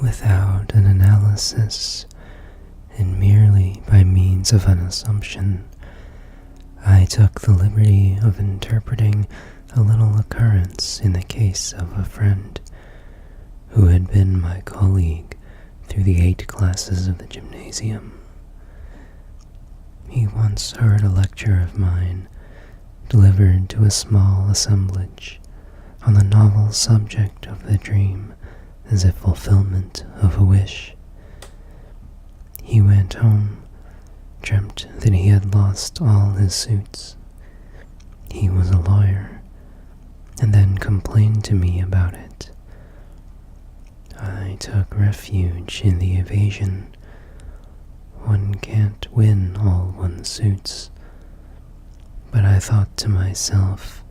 without an analysis and merely by means of an assumption. I took the liberty of interpreting a little occurrence in the case of a friend who had been my colleague through the 8 classes of the gymnasium. He once heard a lecture of mine delivered to a small assemblage on the novel subject of the dream as a fulfillment of a wish. He went home, dreamt that he had lost all his suits. He was a lawyer, and then complained to me about it. I took refuge in the evasion. One can't win all one's suits. But I thought to myself,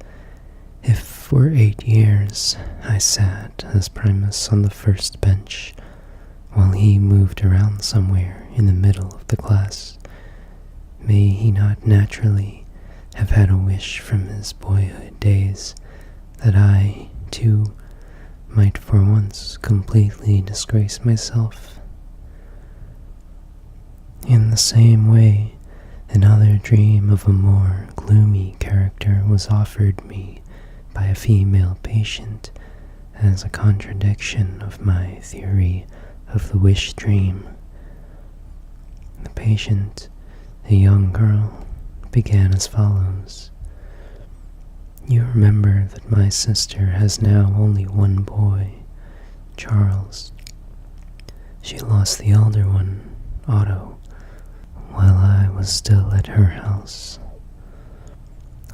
if for 8 years I sat as primus on the first bench while he moved around somewhere in the middle of the class, may he not naturally have had a wish from his boyhood days that I, too, might for once completely disgrace myself? In the same way, another dream of a more gloomy character was offered me by a female patient as a contradiction of my theory of the wish dream. The patient, a young girl, began as follows. You remember that my sister has now only one boy, Charles. She lost the elder one, Otto, while I was still at her house.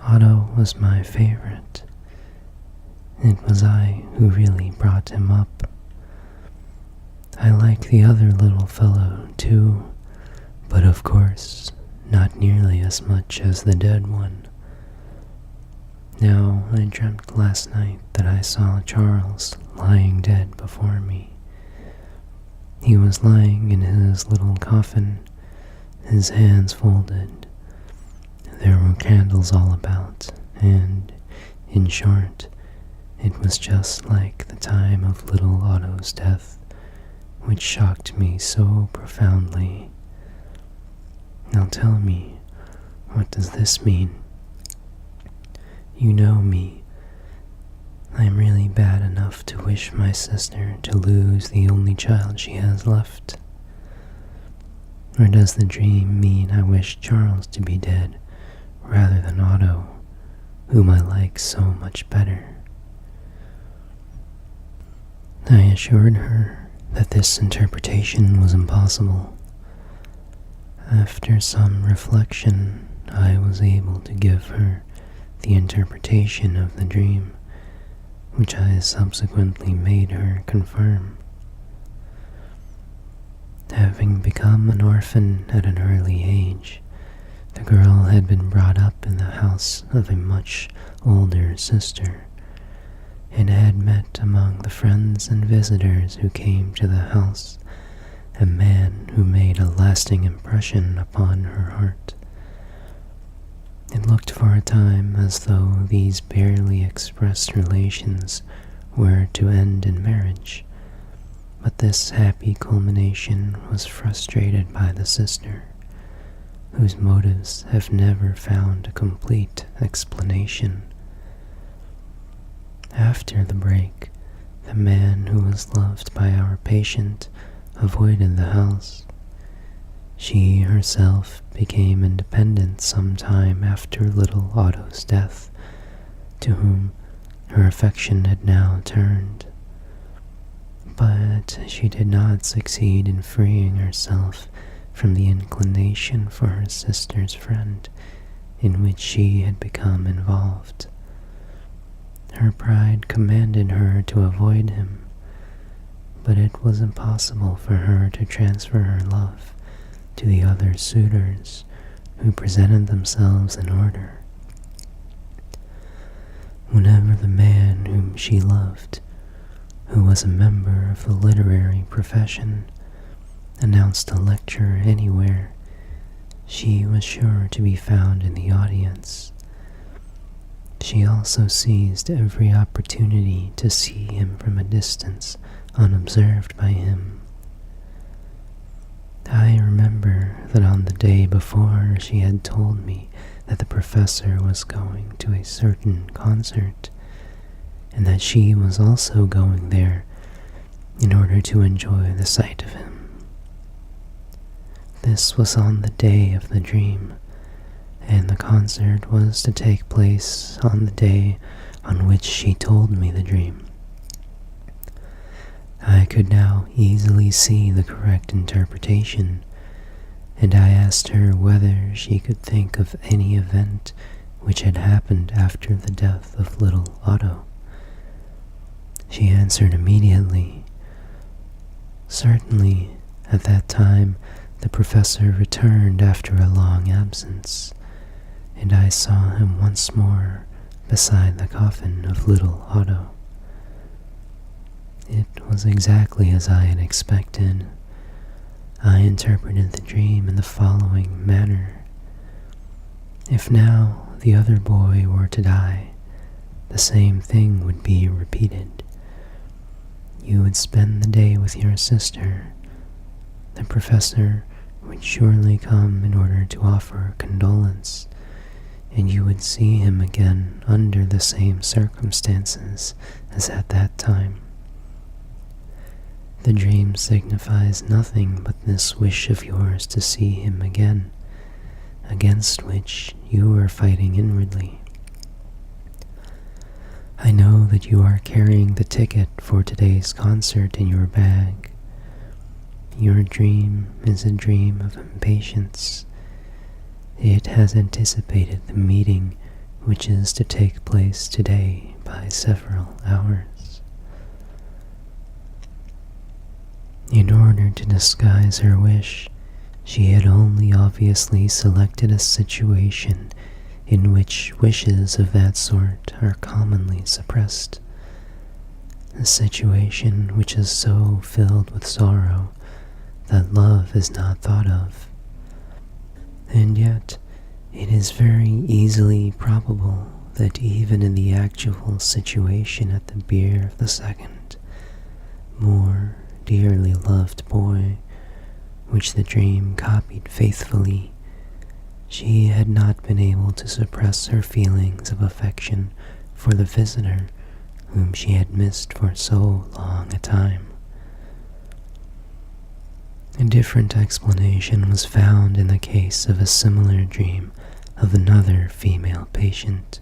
Otto was my favorite. It was I who really brought him up. I like the other little fellow, too, but of course, not nearly as much as the dead one. Now, I dreamt last night that I saw Charles lying dead before me. He was lying in his little coffin, his hands folded. There were candles all about, and, in short, it was just like the time of little Otto's death, which shocked me so profoundly. Now tell me, what does this mean? You know me. I am really bad enough to wish my sister to lose the only child she has left. Or does the dream mean I wish Charles to be dead rather than Otto, whom I like so much better? I assured her that this interpretation was impossible. After some reflection, I was able to give her the interpretation of the dream, which I subsequently made her confirm. Having become an orphan at an early age, the girl had been brought up in the house of a much older sister, and had met among the friends and visitors who came to the house a man who made a lasting impression upon her heart. It looked for a time as though these barely expressed relations were to end in marriage, but this happy culmination was frustrated by the sister, whose motives have never found a complete explanation. After the break, the man who was loved by our patient avoided the house. She herself became independent some time after little Otto's death, to whom her affection had now turned. But she did not succeed in freeing herself from the inclination for her sister's friend, in which she had become involved. Her pride commanded her to avoid him, but it was impossible for her to transfer her love to the other suitors who presented themselves in order. Whenever the man whom she loved, who was a member of the literary profession, announced a lecture anywhere, she was sure to be found in the audience. She also seized every opportunity to see him from a distance unobserved by him. I remember that on the day before she had told me that the professor was going to a certain concert, and that she was also going there in order to enjoy the sight of him. This was on the day of the dream, and the concert was to take place on the day on which she told me the dream. I could now easily see the correct interpretation, and I asked her whether she could think of any event which had happened after the death of little Otto. She answered immediately. Certainly, at that time, the professor returned after a long absence, and I saw him once more beside the coffin of little Otto. It was exactly as I had expected. I interpreted the dream in the following manner. If now the other boy were to die, the same thing would be repeated. You would spend the day with your sister. The professor would surely come in order to offer condolence, and you would see him again under the same circumstances as at that time. The dream signifies nothing but this wish of yours to see him again, against which you are fighting inwardly. I know that you are carrying the ticket for today's concert in your bag. Your dream is a dream of impatience. It has anticipated the meeting which is to take place today by several hours. In order to disguise her wish, she had only obviously selected a situation in which wishes of that sort are commonly suppressed, a situation which is so filled with sorrow that love is not thought of. And yet, it is very easily probable that even in the actual situation at the bier of the second, more dearly loved boy, which the dream copied faithfully, she had not been able to suppress her feelings of affection for the visitor whom she had missed for so long a time. A different explanation was found in the case of a similar dream of another female patient,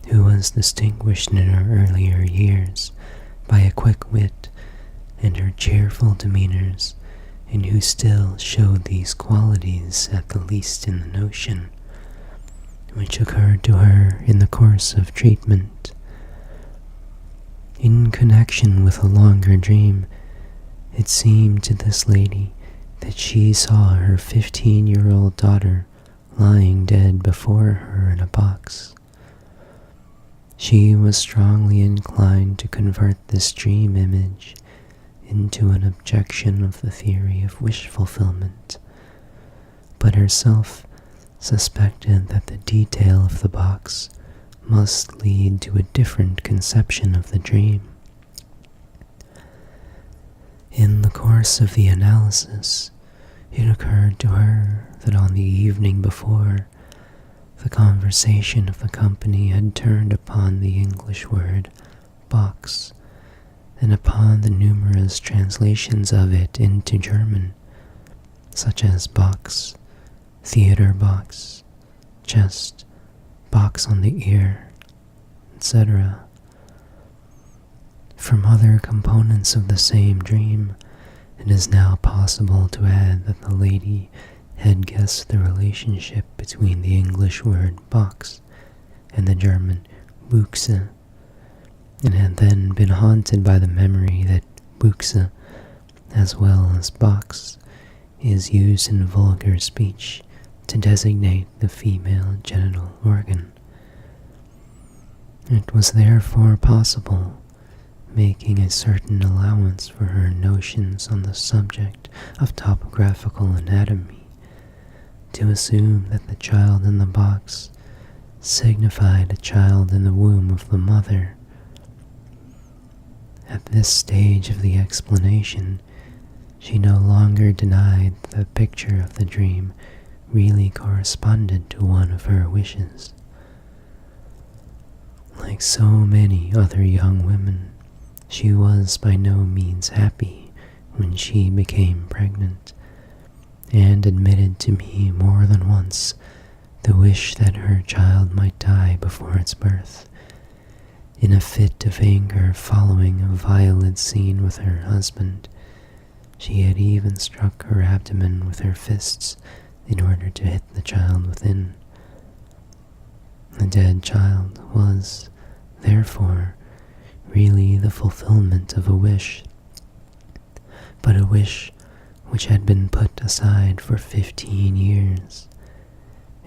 who was distinguished in her earlier years by a quick wit and her cheerful demeanors, and who still showed these qualities at the least in the notion, which occurred to her in the course of treatment. In connection with a longer dream, it seemed to this lady that she saw her 15-year-old daughter lying dead before her in a box. She was strongly inclined to convert this dream image into an objection of the theory of wish fulfillment, but herself suspected that the detail of the box must lead to a different conception of the dream. In the course of the analysis, it occurred to her that on the evening before, the conversation of the company had turned upon the English word box, and upon the numerous translations of it into German, such as box, theater box, chest, box on the ear, etc. From other components of the same dream, it is now possible to add that the lady had guessed the relationship between the English word box and the German Buchse, and had then been haunted by the memory that Buchse, as well as box, is used in vulgar speech to designate the female genital organ. It was therefore possible, making a certain allowance for her notions on the subject of topographical anatomy, to assume that the child in the box signified a child in the womb of the mother. At this stage of the explanation, she no longer denied that the picture of the dream really corresponded to one of her wishes. Like so many other young women, she was by no means happy when she became pregnant, and admitted to me more than once the wish that her child might die before its birth. In a fit of anger following a violent scene with her husband, she had even struck her abdomen with her fists in order to hit the child within. The dead child was, therefore, really the fulfillment of a wish, but a wish which had been put aside for 15 years,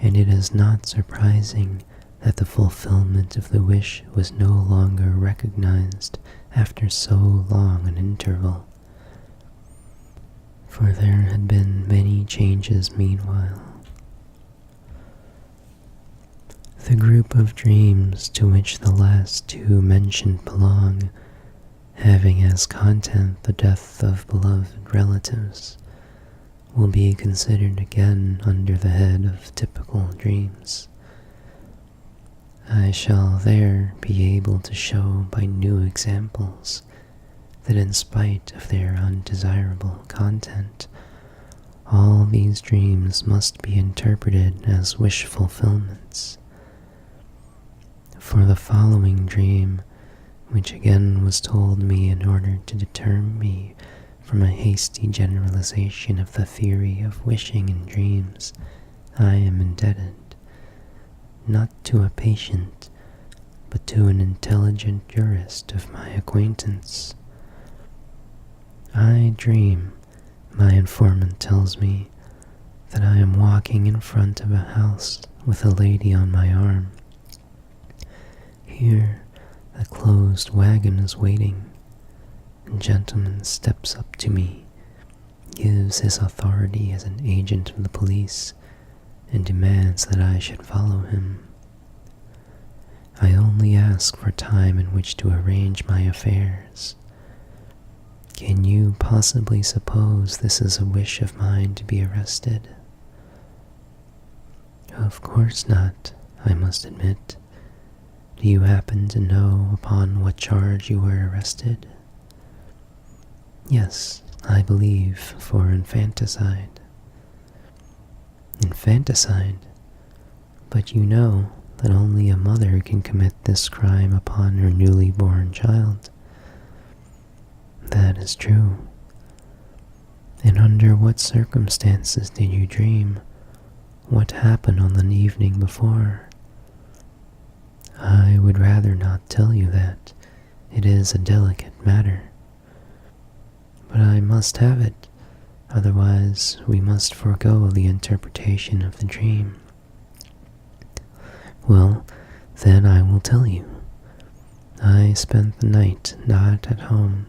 and it is not surprising that the fulfillment of the wish was no longer recognized after so long an interval. For there had been many changes meanwhile. The group of dreams to which the last two mentioned belong, having as content the death of beloved relatives, will be considered again under the head of typical dreams. I shall there be able to show by new examples that in spite of their undesirable content, all these dreams must be interpreted as wish fulfillments. For the following dream, which again was told me in order to deter me from a hasty generalization of the theory of wishing in dreams, I am indebted, not to a patient, but to an intelligent jurist of my acquaintance. I dream, my informant tells me, that I am walking in front of a house with a lady on my arm. Here, a closed wagon is waiting. A gentleman steps up to me, gives his authority as an agent of the police, and demands that I should follow him. I only ask for time in which to arrange my affairs. Can you possibly suppose this is a wish of mine to be arrested? Of course not, I must admit. Do you happen to know upon what charge you were arrested? Yes, I believe for infanticide. Infanticide? But you know that only a mother can commit this crime upon her newly born child. That is true. And under what circumstances did you dream? What happened on the evening before? I would rather not tell you that. It is a delicate matter. But I must have it, otherwise we must forego the interpretation of the dream. Well, then I will tell you. I spent the night not at home,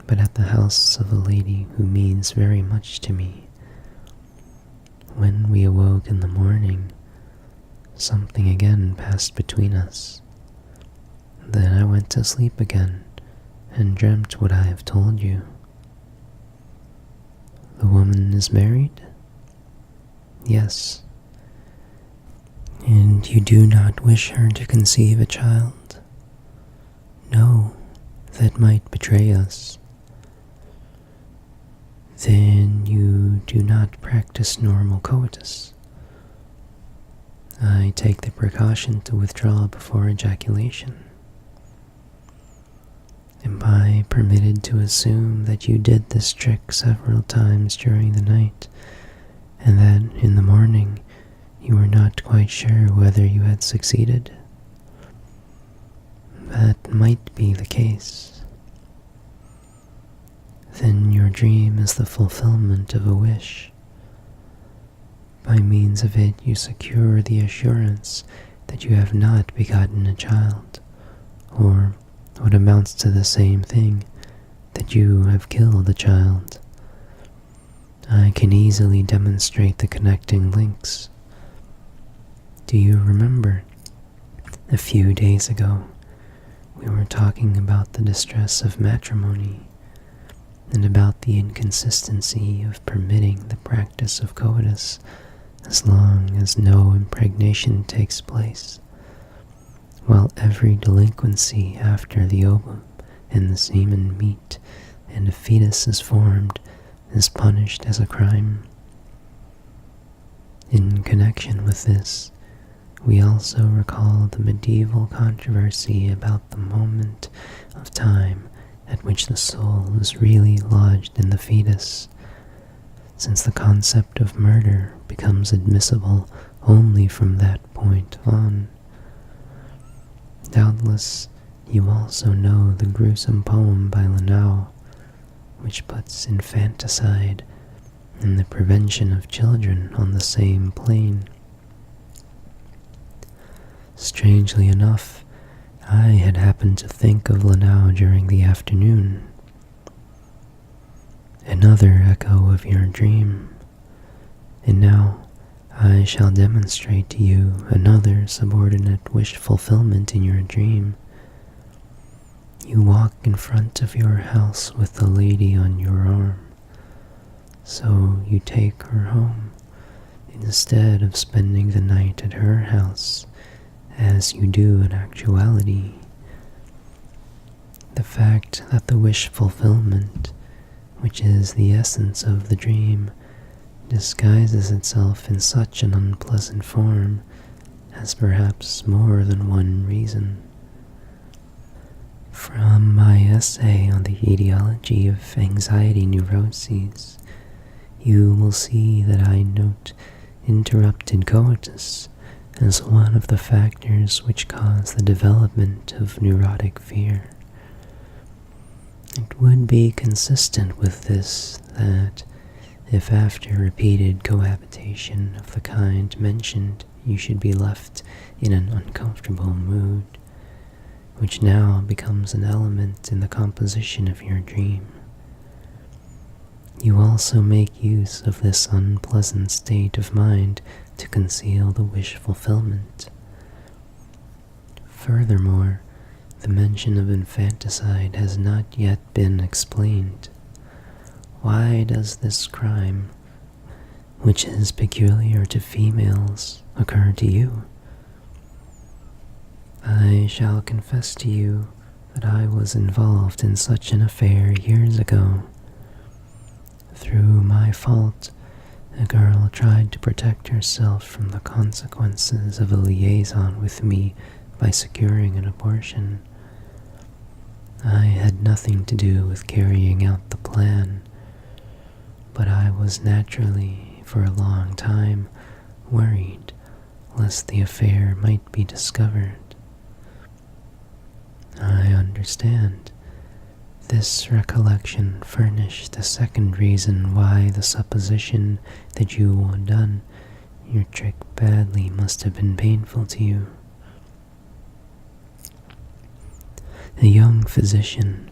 but at the house of a lady who means very much to me. When we awoke in the morning, something again passed between us. Then I went to sleep again and dreamt what I have told you. The woman is married? Yes. And you do not wish her to conceive a child? No, that might betray us. Then you do not practice normal coitus. I take the precaution to withdraw before ejaculation. Am I permitted to assume that you did this trick several times during the night, and that in the morning you were not quite sure whether you had succeeded? That might be the case. Then your dream is the fulfillment of a wish. By means of it you secure the assurance that you have not begotten a child, or what amounts to the same thing, that you have killed a child. I can easily demonstrate the connecting links. Do you remember, a few days ago, we were talking about the distress of matrimony and about the inconsistency of permitting the practice of coitus as long as no impregnation takes place, while every delinquency after the ovum and the semen meet and a fetus is formed is punished as a crime. In connection with this, we also recall the medieval controversy about the moment of time at which the soul is really lodged in the fetus, since the concept of murder becomes admissible only from that point on. Doubtless, you also know the gruesome poem by Linnau, which puts infanticide and the prevention of children on the same plane. Strangely enough, I had happened to think of Linnau during the afternoon. Another echo of your dream. And now I shall demonstrate to you another subordinate wish fulfillment in your dream. You walk in front of your house with the lady on your arm. So you take her home, instead of spending the night at her house, as you do in actuality. The fact that the wish fulfillment, which is the essence of the dream, disguises itself in such an unpleasant form has perhaps more than one reason. From my essay on the etiology of anxiety neuroses, you will see that I note interrupted coitus as one of the factors which cause the development of neurotic fear. It would be consistent with this that, if after repeated cohabitation of the kind mentioned you should be left in an uncomfortable mood, which now becomes an element in the composition of your dream, you also make use of this unpleasant state of mind to conceal the wish fulfillment. Furthermore, the mention of infanticide has not yet been explained. Why does this crime, which is peculiar to females, occur to you? I shall confess to you that I was involved in such an affair years ago. Through my fault, a girl tried to protect herself from the consequences of a liaison with me by securing an abortion. I had nothing to do with carrying out the plan, but I was naturally, for a long time, worried lest the affair might be discovered. I understand. This recollection furnished a second reason why the supposition that you had done your trick badly must have been painful to you. A young physician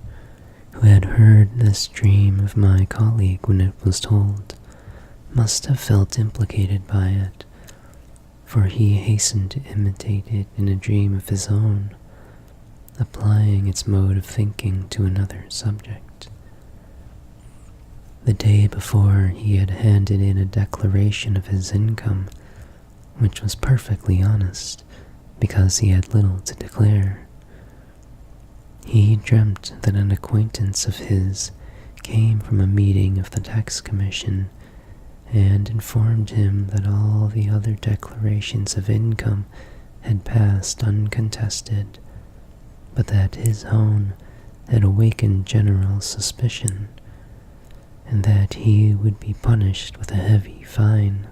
who had heard this dream of my colleague when it was told must have felt implicated by it, for he hastened to imitate it in a dream of his own, applying its mode of thinking to another subject. The day before, he had handed in a declaration of his income, which was perfectly honest, because he had little to declare. He dreamt that an acquaintance of his came from a meeting of the tax commission and informed him that all the other declarations of income had passed uncontested, but that his own had awakened general suspicion, and that he would be punished with a heavy fine.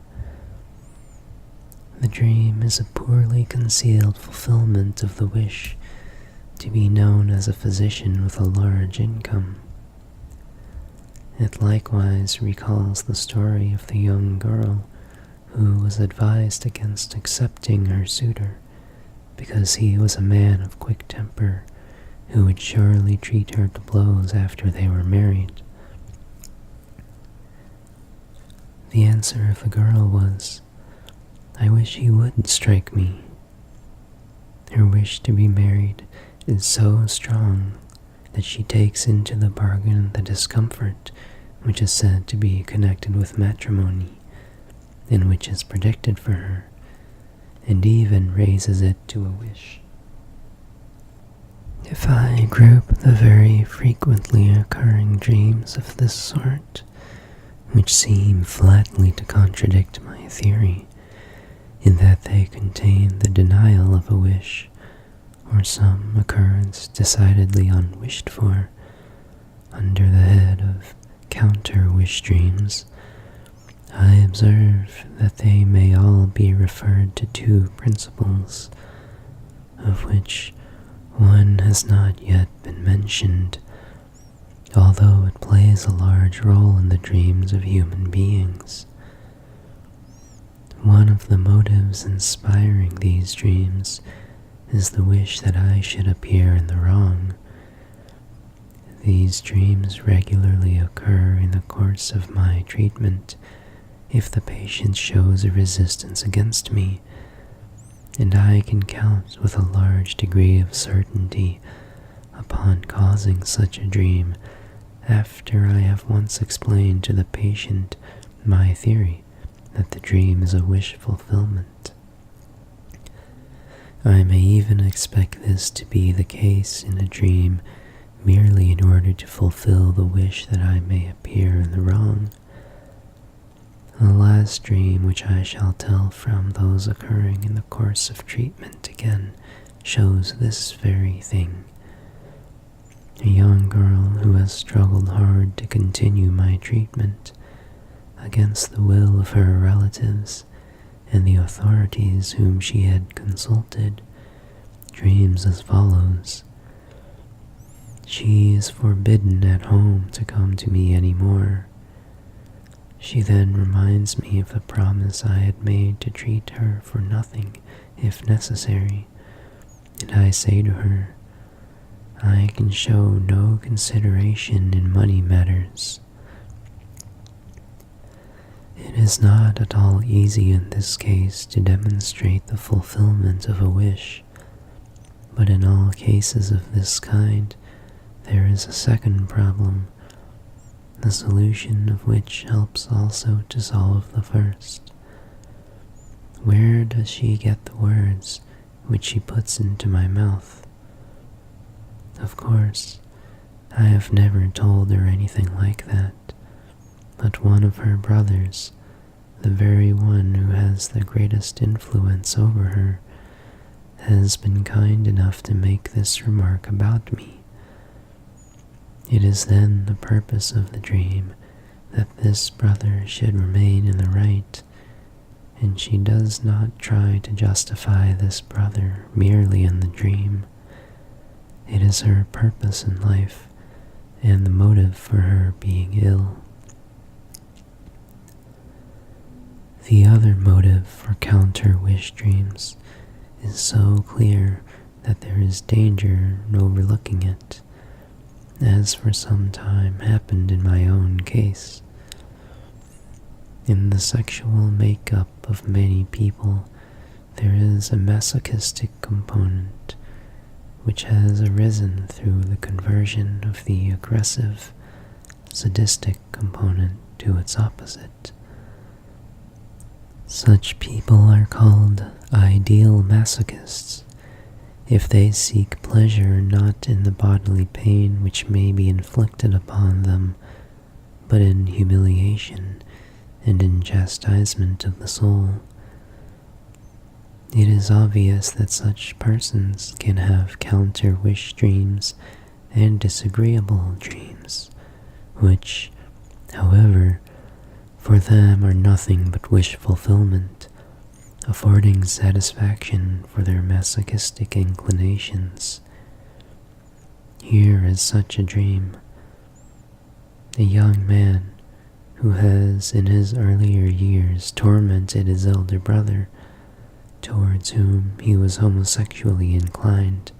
The dream is a poorly concealed fulfillment of the wish to be known as a physician with a large income. It likewise recalls the story of the young girl who was advised against accepting her suitor because he was a man of quick temper who would surely treat her to blows after they were married. The answer of the girl was, "I wish he would strike me." Her wish to be married is so strong that she takes into the bargain the discomfort which is said to be connected with matrimony, and which is predicted for her, and even raises it to a wish. If I group the very frequently occurring dreams of this sort, which seem flatly to contradict my theory, in that they contain the denial of a wish, or some occurrence decidedly unwished for, under the head of counter-wish dreams, I observe that they may all be referred to two principles, of which one has not yet been mentioned, although it plays a large role in the dreams of human beings. One of the motives inspiring these dreams is the wish that I should appear in the wrong. These dreams regularly occur in the course of my treatment if the patient shows a resistance against me, and I can count with a large degree of certainty upon causing such a dream after I have once explained to the patient my theory that the dream is a wish fulfillment. I may even expect this to be the case in a dream merely in order to fulfill the wish that I may appear in the wrong. The last dream which I shall tell from those occurring in the course of treatment again shows this very thing. A young girl who has struggled hard to continue my treatment against the will of her relatives and the authorities whom she had consulted, dreams as follows. She is forbidden at home to come to me any more. She then reminds me of the promise I had made to treat her for nothing if necessary, and I say to her, I can show no consideration in money matters. It is not at all easy in this case to demonstrate the fulfillment of a wish, but in all cases of this kind, there is a second problem, the solution of which helps also to solve the first. Where does she get the words which she puts into my mouth? Of course, I have never told her anything like that, but one of her brothers, the very one who has the greatest influence over her, has been kind enough to make this remark about me. It is then the purpose of the dream that this brother should remain in the right, and she does not try to justify this brother merely in the dream. It is her purpose in life and the motive for her being ill. The other motive for counter-wish dreams is so clear that there is danger in overlooking it, as for some time happened in my own case. In the sexual makeup of many people, there is a masochistic component which has arisen through the conversion of the aggressive, sadistic component to its opposite. Such people are called ideal masochists if they seek pleasure not in the bodily pain which may be inflicted upon them, but in humiliation and in chastisement of the soul. It is obvious that such persons can have counter-wish dreams and disagreeable dreams, which, however, for them are nothing but wish fulfillment, affording satisfaction for their masochistic inclinations. Here is such a dream. A young man who has in his earlier years tormented his elder brother, towards whom he was homosexually inclined,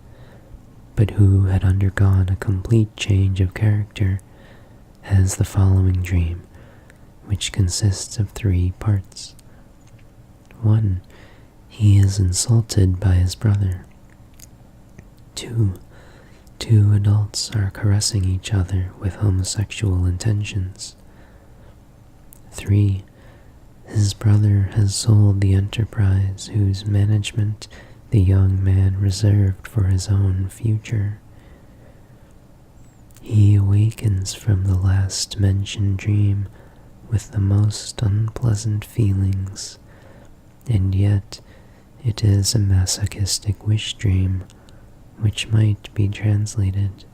but who had undergone a complete change of character, has the following dream, which consists of 3 parts. 1. He is insulted by his brother. 2. Two adults are caressing each other with homosexual intentions. 3. His brother has sold the enterprise whose management the young man reserved for his own future. He awakens from the last mentioned dream with the most unpleasant feelings, and yet it is a masochistic wish dream, which might be translated,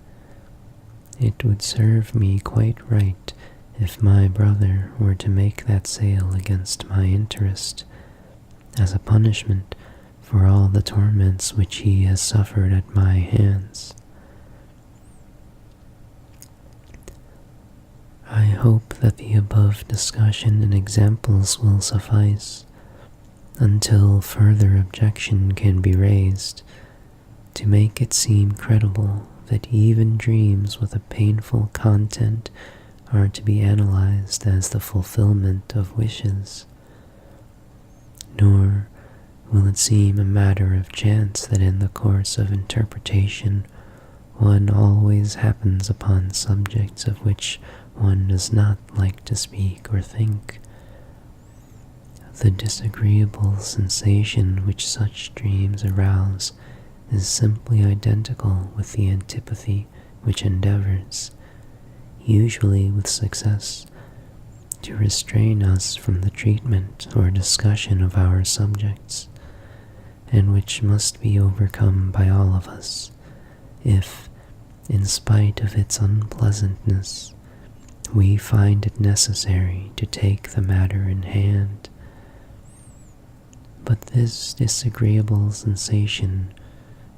"It would serve me quite right if my brother were to make that sale against my interest, as a punishment for all the torments which he has suffered at my hands." I hope that the above discussion and examples will suffice, until further objection can be raised, to make it seem credible that even dreams with a painful content are to be analyzed as the fulfillment of wishes. Nor will it seem a matter of chance that in the course of interpretation one always happens upon subjects of which one does not like to speak or think. The disagreeable sensation which such dreams arouse is simply identical with the antipathy which endeavors, usually with success, to restrain us from the treatment or discussion of our subjects, and which must be overcome by all of us, if, in spite of its unpleasantness, we find it necessary to take the matter in hand. But this disagreeable sensation,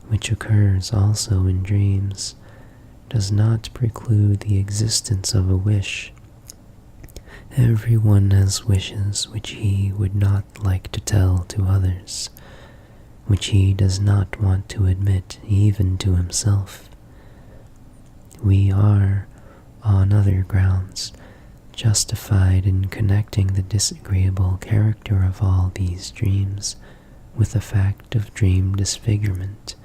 which occurs also in dreams, does not preclude the existence of a wish. Everyone has wishes which he would not like to tell to others, which he does not want to admit even to himself. We are, on other grounds, justified in connecting the disagreeable character of all these dreams with the fact of dream disfigurement,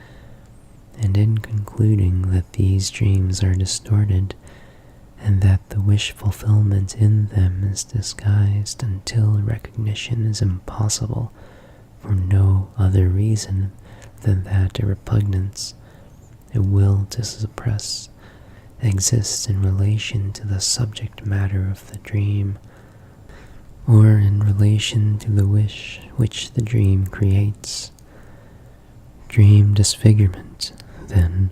and in concluding that these dreams are distorted, and that the wish fulfillment in them is disguised until recognition is impossible for no other reason than that a repugnance, a will to suppress, exists in relation to the subject matter of the dream, or in relation to the wish which the dream creates. Dream disfigurement, then,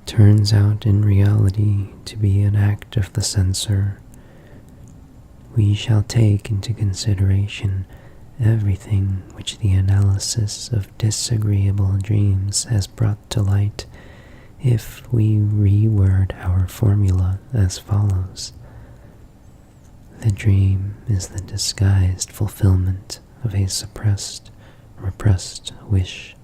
turns out in reality to be an act of the censor. We shall take into consideration everything which the analysis of disagreeable dreams has brought to light if we reword our formula as follows. The dream is the disguised fulfillment of a suppressed, repressed wish.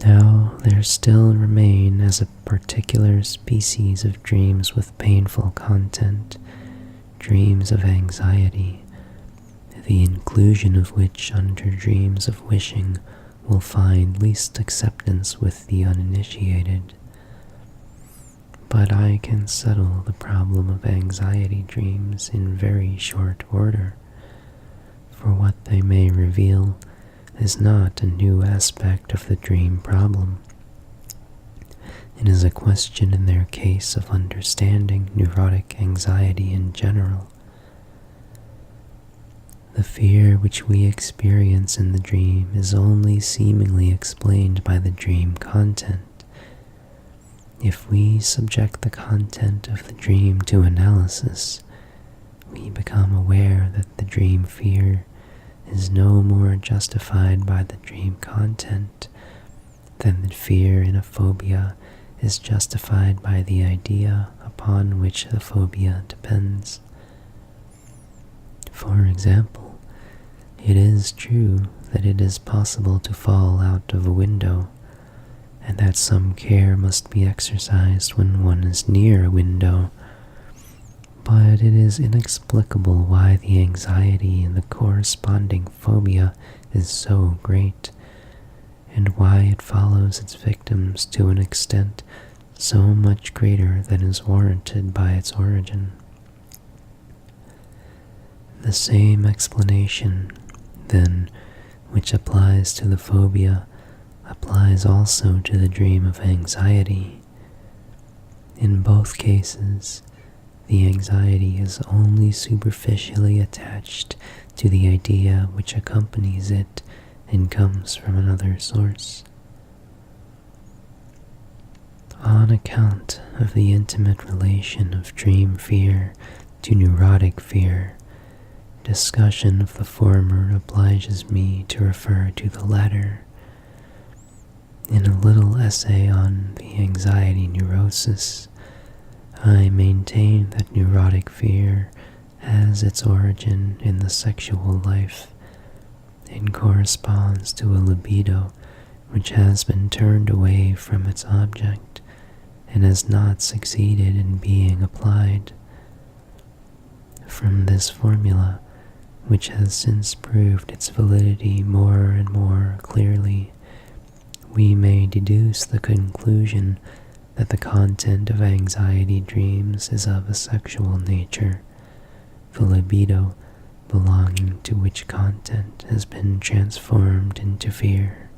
Now there still remain as a particular species of dreams with painful content, dreams of anxiety, the inclusion of which under dreams of wishing will find least acceptance with the uninitiated. But I can settle the problem of anxiety dreams in very short order, for what they may reveal is not a new aspect of the dream problem. It is a question in their case of understanding neurotic anxiety in general. The fear which we experience in the dream is only seemingly explained by the dream content. If we subject the content of the dream to analysis, we become aware that the dream fear is no more justified by the dream content than the fear in a phobia is justified by the idea upon which the phobia depends. For example, it is true that it is possible to fall out of a window, and that some care must be exercised when one is near a window, but it is inexplicable why the anxiety in the corresponding phobia is so great, and why it follows its victims to an extent so much greater than is warranted by its origin. The same explanation, then, which applies to the phobia, applies also to the dream of anxiety. In both cases, the anxiety is only superficially attached to the idea which accompanies it and comes from another source. On account of the intimate relation of dream fear to neurotic fear, discussion of the former obliges me to refer to the latter. In a little essay on the anxiety neurosis, I maintain that neurotic fear has its origin in the sexual life and corresponds to a libido which has been turned away from its object and has not succeeded in being applied. From this formula, which has since proved its validity more and more clearly, we may deduce the conclusion that the content of anxiety dreams is of a sexual nature, the libido belonging to which content has been transformed into fear.